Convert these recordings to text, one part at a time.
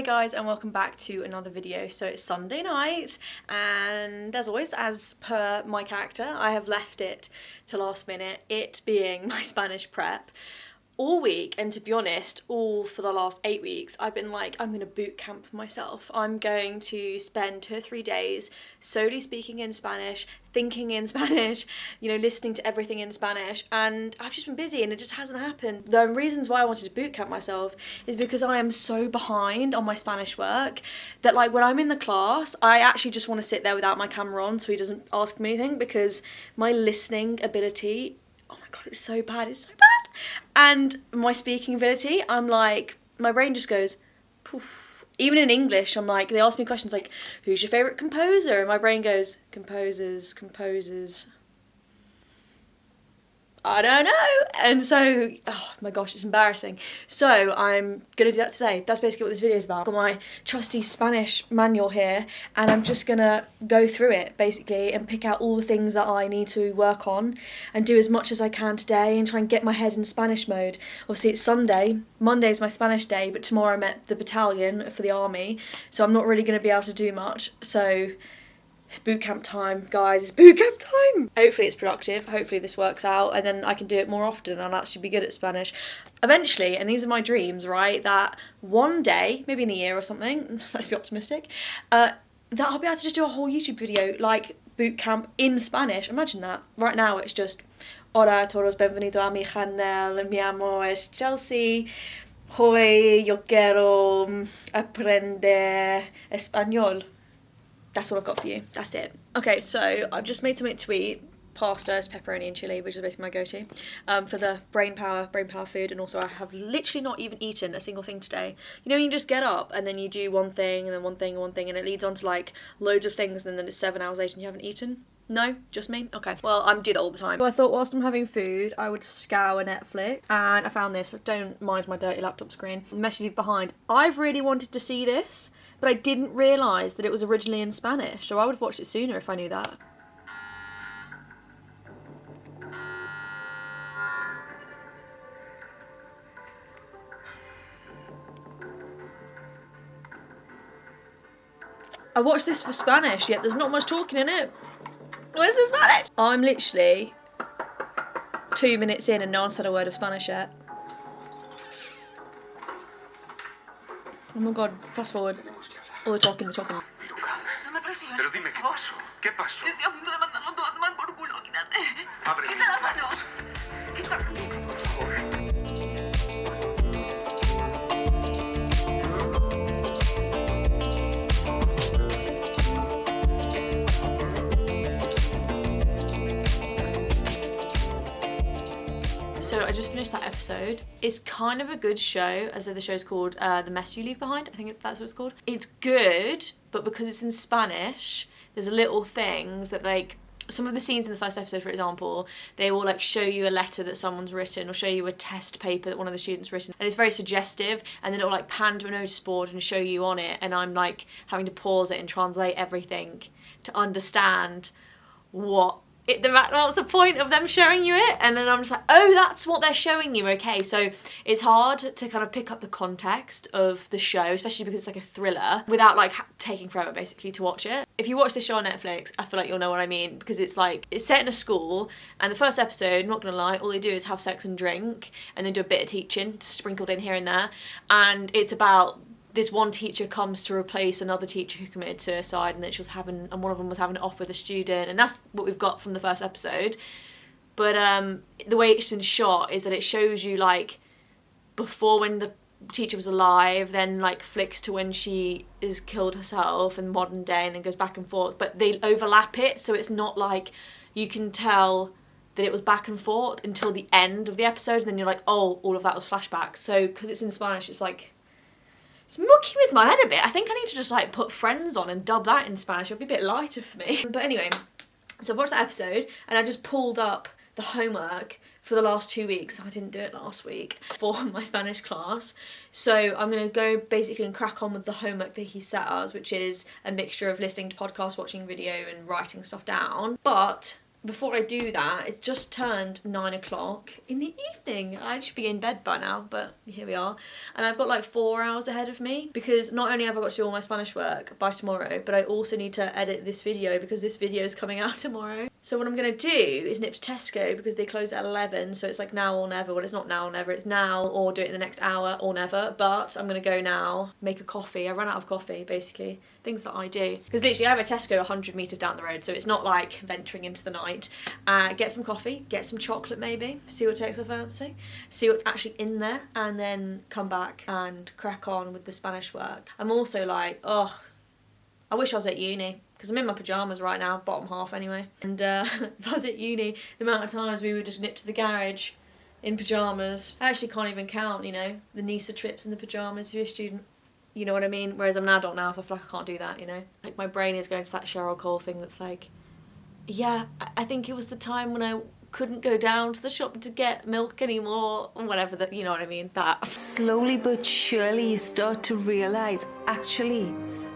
guys, and welcome back to another video. So it's Sunday night, and as always, as per my character, I have left it to last minute, it being my Spanish prep. All week, and to be honest, all for the last 8 weeks, I've been like, I'm going to boot camp myself. I'm going to spend 2 or 3 days solely speaking in Spanish, thinking in Spanish, listening to everything in Spanish, and I've just been busy and it just hasn't happened. The reasons why I wanted to boot camp myself is because I am so behind on my Spanish work that like when I'm in the class, I actually just want to sit there without my camera on so he doesn't ask me anything, because my listening ability, oh my god, it's so bad. And my speaking ability, I'm like, my brain just goes, poof. Even in English, I'm like, they ask me questions like, who's your favourite composer? And my brain goes, composers. I don't know. And so, oh my gosh, it's embarrassing. So I'm going to do that today. That's basically what this video is about. I've got my trusty Spanish manual here, and I'm just going to go through it basically and pick out all the things that I need to work on and do as much as I can today and try and get my head in Spanish mode. Obviously it's Sunday, Monday's my Spanish day, but tomorrow I'm at the battalion for the army, so I'm not really going to be able to do much. So it's boot camp time, guys, it's boot camp time! Hopefully it's productive, hopefully this works out, and then I can do it more often and I'll actually be good at Spanish. Eventually, and these are my dreams, right, that one day, maybe in a year or something, let's be optimistic, that I'll be able to just do a whole YouTube video, like boot camp in Spanish. Imagine that. Right now it's just, hola a todos, bienvenido a mi canal, mi amo es Chelsea, hoy yo quiero aprender español. That's all I've got for you. That's it. Okay, so I've just made something to eat. Pastas, pepperoni and chili, which is basically my go-to for the brain power food. And also I have literally not even eaten a single thing today. You just get up and then you do one thing and then one thing and it leads on to like loads of things, and then it's 7 hours later and you haven't eaten. No? Just me? Okay. Well, I do that all the time. So I thought whilst I'm having food, I would scour Netflix, and I found this. Don't mind my dirty laptop screen. The Message You Leave Behind. I've really wanted to see this, but I didn't realise that it was originally in Spanish, so I would have watched it sooner if I knew that. I watched this for Spanish, yet there's not much talking in it. Where's the Spanish? I'm literally 2 minutes in and no one said a word of Spanish yet. Oh my god, fast forward. All the talking. Pero dime qué pasó. ¿Qué pasó? Estoy a punto de mandarlo todo a tomar por culo, quítate. Abre. Quita las manos. Quítalo, por favor. So I just finished that episode. It's kind of a good show, as the show's called The Mess You Leave Behind. I think that's what it's called. It's good, but because it's in Spanish, there's little things that like, some of the scenes in the first episode, for example, they will like show you a letter that someone's written or show you a test paper that one of the students written, and it's very suggestive, and then it'll like pan to a notice board and show you on it, and I'm like having to pause it and translate everything to understand what's the point of them showing you it, and then I'm just like, oh, that's what they're showing you, okay. So it's hard to kind of pick up the context of the show, especially because it's like a thriller, without like taking forever basically to watch it. If you watch this show on Netflix, I feel like you'll know what I mean, because it's like, it's set in a school, and the first episode, not gonna lie, all they do is have sex and drink, and then do a bit of teaching sprinkled in here and there, and it's about this one teacher comes to replace another teacher who committed suicide, and and one of them was having it off with a student, and that's what we've got from the first episode. But the way it's been shot is that it shows you like before, when the teacher was alive, then like flicks to when she is killed herself in modern day, and then goes back and forth, but they overlap it, so it's not like you can tell that it was back and forth until the end of the episode, and then you're like, oh, all of that was flashbacks. So because it's in Spanish, it's like, it's mucky with my head a bit. I think I need to just like put Friends on and dub that in Spanish. It'll be a bit lighter for me. But anyway, so I've watched that episode and I just pulled up the homework for the last 2 weeks. I didn't do it last week for my Spanish class. So I'm going to go basically and crack on with the homework that he set us, which is a mixture of listening to podcasts, watching video and writing stuff down. But before I do that, it's just turned 9 o'clock in the evening. I should be in bed by now, but here we are. And I've got like 4 hours ahead of me because not only have I got to do all my Spanish work by tomorrow, but I also need to edit this video because this video is coming out tomorrow. So what I'm going to do is nip to Tesco because they close at 11, so it's like now or never. Well, it's not now or never, it's now or do it in the next hour or never, but I'm going to go now, make a coffee. I ran out of coffee, basically. Things that I do. Because literally I have a Tesco 100 metres down the road, so it's not like venturing into the night. Get some coffee, get some chocolate maybe, see what takes our fancy, see what's actually in there, and then come back and crack on with the Spanish work. I'm also like, oh, I wish I was at uni, because I'm in my pyjamas right now, bottom half anyway. And if I was at uni, the amount of times we would just nip to the garage in pyjamas, I actually can't even count, you know, the NISA trips in the pyjamas if you're a student. You know what I mean? Whereas I'm an adult now, so I feel like I can't do that, you know? Like, my brain is going to that Cheryl Cole thing that's like, yeah, I think it was the time when I couldn't go down to the shop to get milk anymore, or whatever, that, you know what I mean? That. Slowly but surely you start to realise, actually,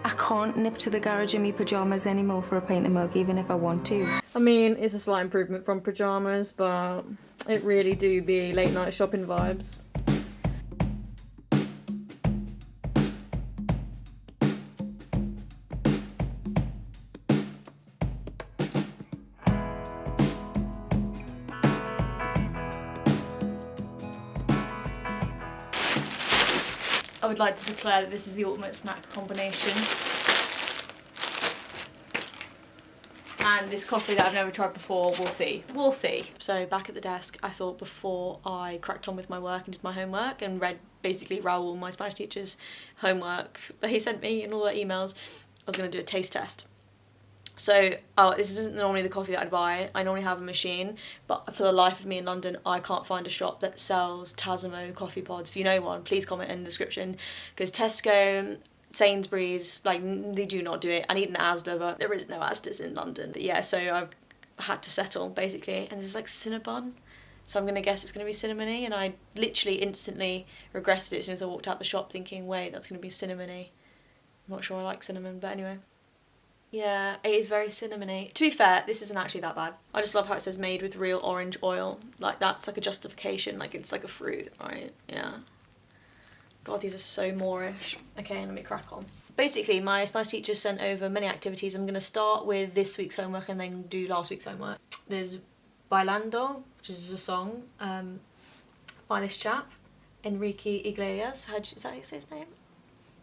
I can't nip to the garage in my pyjamas anymore for a pint of milk, even if I want to. I mean, it's a slight improvement from pyjamas, but it really do be late night shopping vibes. I would like to declare that this is the ultimate snack combination. And this coffee that I've never tried before, we'll see. We'll see. So back at the desk, I thought before I cracked on with my work and did my homework and read basically Raul, my Spanish teacher's homework that he sent me and all the emails, I was going to do a taste test. So, this isn't normally the coffee that I'd buy. I normally have a machine, but for the life of me in London, I can't find a shop that sells Tassimo coffee pods. If you know one, please comment in the description, because Tesco, Sainsbury's, like, they do not do it. I need an Asda, but there is no Asda's in London. But yeah, so I've had to settle, basically, and this is like Cinnabon. So I'm going to guess it's going to be cinnamony, and I literally instantly regretted it as soon as I walked out the shop thinking, wait, that's going to be cinnamony. I'm not sure I like cinnamon, but anyway. Yeah, it is very cinnamony. To be fair, this isn't actually that bad. I just love how it says made with real orange oil. Like, that's like a justification, like it's like a fruit, right? Yeah. God, these are so Moorish. Okay, let me crack on. Basically, my Spanish teacher sent over many activities. I'm going to start with this week's homework and then do last week's homework. There's Bailando, which is a song by this chap, Enrique Iglesias. Is that how you say his name?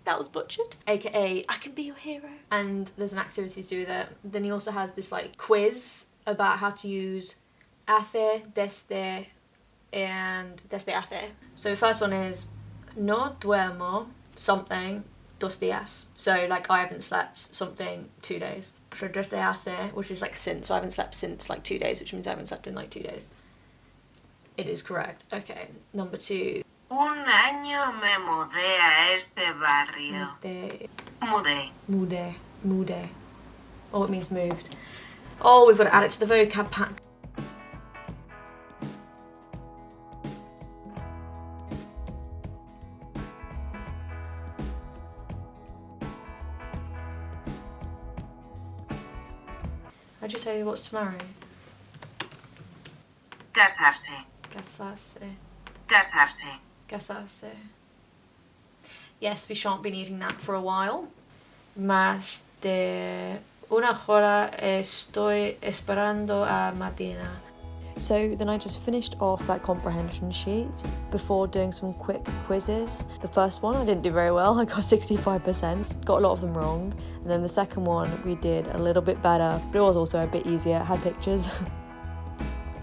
That was butchered. AKA, I can be your hero. And there's an activity to do with it. Then he also has this like quiz about how to use hace, desde, and desde hace. So the first one is, no duermo something 2 días. So like, I haven't slept something 2 days. So desde hace, which is like since. So I haven't slept since like 2 days, which means I haven't slept in like 2 days. It is correct. Okay, number 2. Un año me mudé a este barrio. Mudé. Oh, it means moved. Oh, we've got to add it to the vocab pack. How'd you say what's tomorrow? Casarse. Casarse. Yes, we shan't be needing that for a while. Más de una hora estoy esperando a Martina. So then I just finished off that comprehension sheet before doing some quick quizzes. The first one I didn't do very well, I got 65%, got a lot of them wrong. And then the second one we did a little bit better, but it was also a bit easier, it had pictures.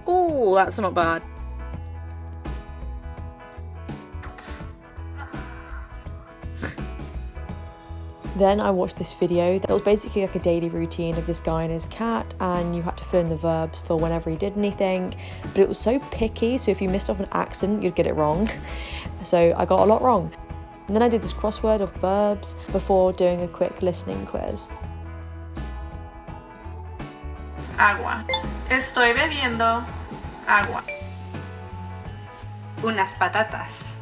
Ooh, that's not bad. Then I watched this video that was basically like a daily routine of this guy and his cat, and you had to fill in the verbs for whenever he did anything, but it was so picky, so if you missed off an accent you'd get it wrong. So I got a lot wrong. And then I did this crossword of verbs before doing a quick listening quiz. Agua. Estoy bebiendo agua. Unas patatas.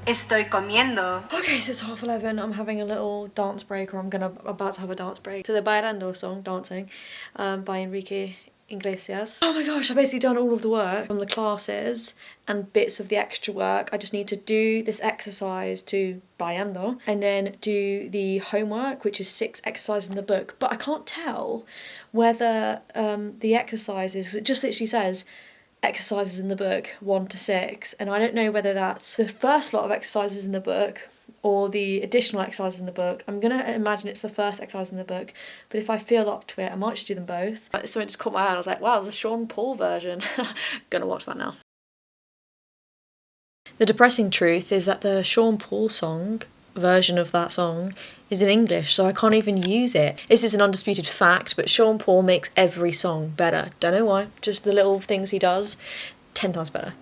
Estoy comiendo. Okay, so it's 11:30. I'm having a little dance break, or I'm about to have a dance break to the Bailando song, Dancing, by Enrique Iglesias. Oh my gosh, I've basically done all of the work from the classes and bits of the extra work. I just need to do this exercise to Bailando and then do the homework, which is 6 exercises in the book. But I can't tell whether the exercises, because it just literally says exercises in the book 1 to 6, and I don't know whether that's the first lot of exercises in the book or the additional exercises in the book. I'm gonna imagine it's the first exercise in the book, but if I feel up to it, I might just do them both. Something just caught my eye, I was like, wow, there's a Sean Paul version. Gonna watch that now. The depressing truth is that the Sean Paul song version of that song is in English, so I can't even use it. This is an undisputed fact, but Sean Paul makes every song better. Don't know why, just the little things he does, 10 times better.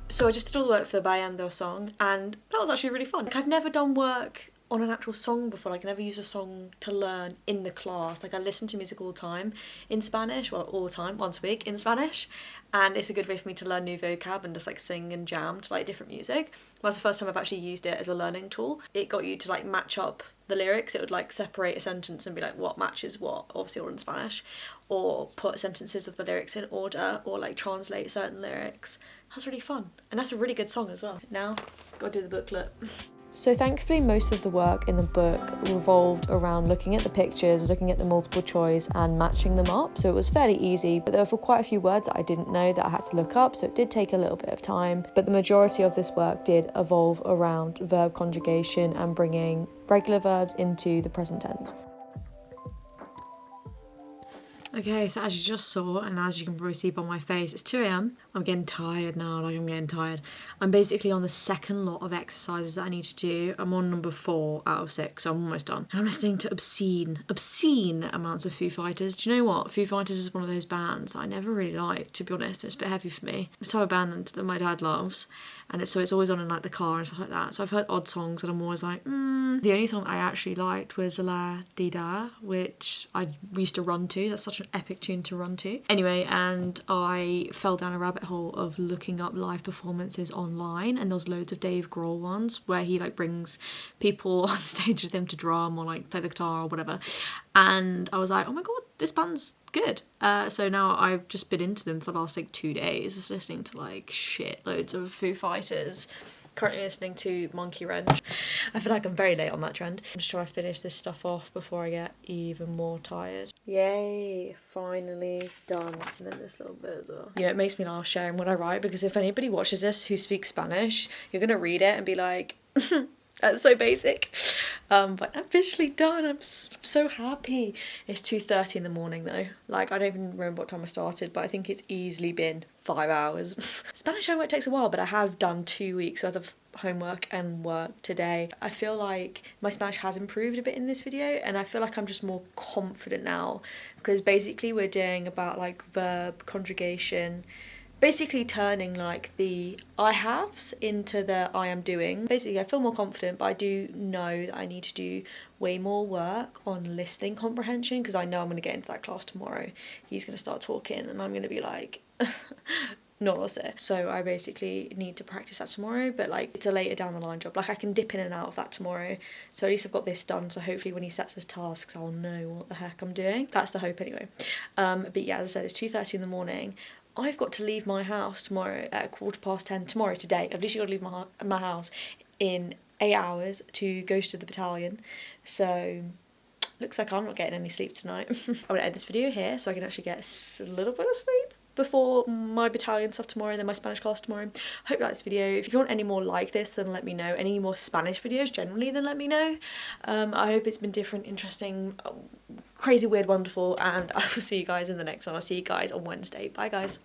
So I just did all the work for the Bailando song, and that was actually really fun. Like, I've never done work on an actual song before. Like, I never used a song to learn in the class. Like, I listen to music all the time in Spanish, well, all the time, once a week in Spanish, and it's a good way for me to learn new vocab and just like sing and jam to like different music. Well, that's the first time I've actually used it as a learning tool. It got you to like match up the lyrics. It would like separate a sentence and be like what matches what, obviously all in Spanish, or put sentences of the lyrics in order, or like translate certain lyrics. That's really fun, and that's a really good song as well. Now, gotta do the booklet. So thankfully most of the work in the book revolved around looking at the pictures, looking at the multiple choice and matching them up. So it was fairly easy, but there were quite a few words that I didn't know that I had to look up, so it did take a little bit of time. But the majority of this work did evolve around verb conjugation and bringing regular verbs into the present tense. Okay, so as you just saw, and as you can probably see by my face, it's 2 AM. I'm getting tired now, like I'm getting tired. I'm basically on the second lot of exercises that I need to do. I'm on number 4 out of 6, so I'm almost done. And I'm listening to obscene amounts of Foo Fighters. Do you know what? Foo Fighters is one of those bands that I never really liked, to be honest. It's a bit heavy for me. It's a type of band that my dad loves, and it's always on in like the car and stuff like that. So I've heard odd songs and I'm always like, The only song I actually liked was La Di Da, which I used to run to. That's such an epic tune to run to. Anyway, and I fell down a rabbit hole of looking up live performances online, and there's loads of Dave Grohl ones where he like brings people on stage with him to drum or like play the guitar or whatever. And I was like, oh my god, this band's good. So now I've just been into them for the last like 2 days, just listening to like loads of Foo Fighters. Currently listening to Monkey Wrench. I feel like I'm very late on that trend. I'm just trying to finish this stuff off before I get even more tired. Yay, finally done. And then this little bit as well. You know, it makes me laugh sharing what I write, because if anybody watches this who speaks Spanish, you're gonna read it and be like, that's so basic. But I'm officially done. I'm so happy. It's 2:30 in the morning though. Like, I don't even remember what time I started, but I think it's easily been 5 hours. Spanish homework takes a while, but I have done 2 weeks worth of homework and work today. I feel like my Spanish has improved a bit in this video, and I feel like I'm just more confident now, because basically we're doing about like verb conjugation, basically turning like the I haves into the I am doing. Basically I feel more confident, but I do know that I need to do way more work on listening comprehension, because I know I'm going to get into that class tomorrow. He's going to start talking and I'm going to be like no lo sé. So I basically need to practice that tomorrow, but like it's a later down the line job. Like I can dip in and out of that tomorrow, so at least I've got this done, so hopefully when he sets his tasks I'll know what the heck I'm doing. That's the hope anyway. But yeah, as I said, it's 2:30 in the morning. I've got to leave my house tomorrow at 10:15 today. I've literally got to leave my house in 8 hours to go to the battalion. So looks like I'm not getting any sleep tonight. I'm going to end this video here so I can actually get a little bit of sleep before my battalion stuff tomorrow and then my Spanish class tomorrow. Hope you like this video. If you want any more like this, then let me know. Any more Spanish videos generally, then let me know. I hope it's been different, interesting, crazy, weird, wonderful, and I will see you guys in the next one. I'll see you guys on Wednesday. Bye guys.